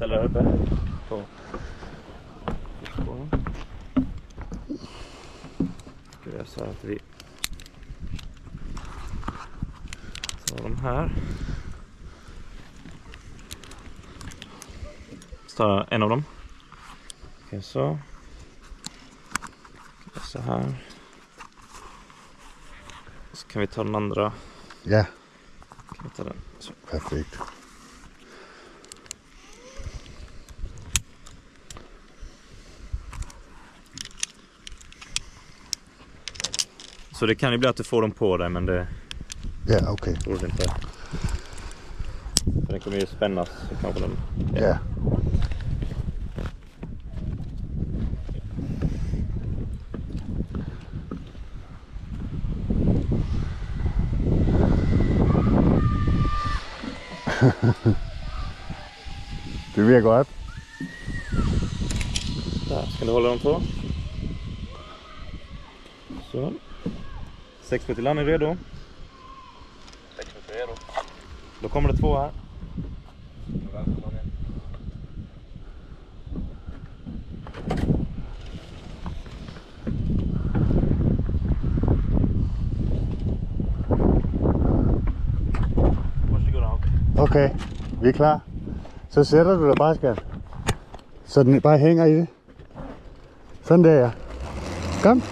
ställa det uppe på. Ska vi göra så att vi tar de här. Så tar en av dem. Okej, så. Så här. Så kan vi ta den andra. Ja. Kan vi ta den. Så. Perfekt. Så det kan ju bli att du får dem på dig, men det... Ja, okej. Tror du inte. För den kommer ju spännas så kanske den... Ja. Det virker godt. Där, ska du hålla dem på? Så. 6 meter land är redo. 6 meter redo. Då kommer det 2 här. Varsågod. Okay, vi er klar. Så sætter du dig bare, skat. Så den bare hænger i det. Sådan der, ja. Kom.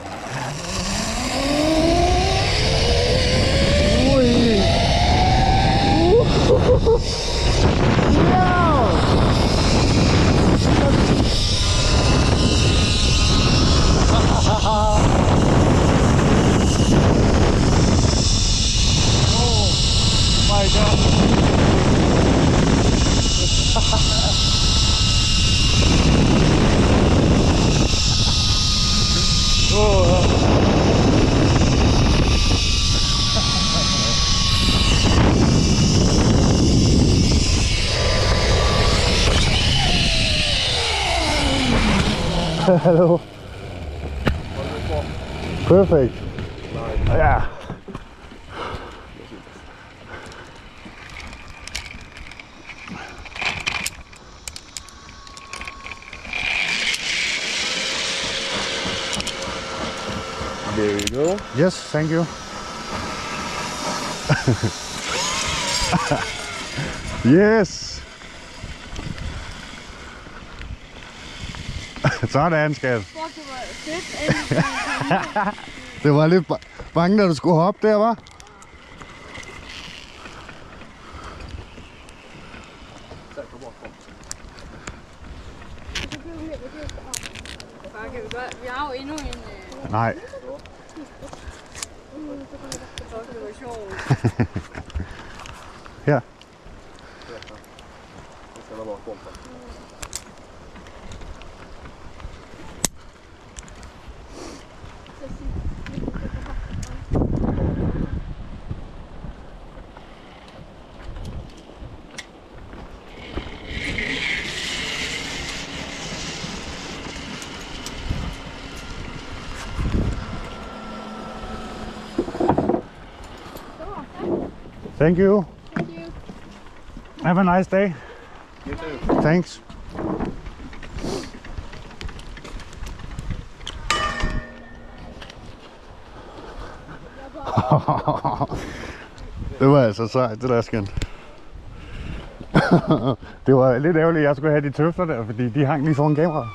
Hello. Perfect. Yeah. There you go. Yes, thank you. Yes. Sådan, skat. Det var lidt bange, da du skulle hoppe der, hva'? Vi har jo endnu en... Nej. Her. Thank you. Thank you. Have a nice day. You too. Thanks. Det var altså sejt, det der skin. Det var lidt ærgerligt, at jeg skulle have de tøfler der, fordi de hang lige foran kameraet.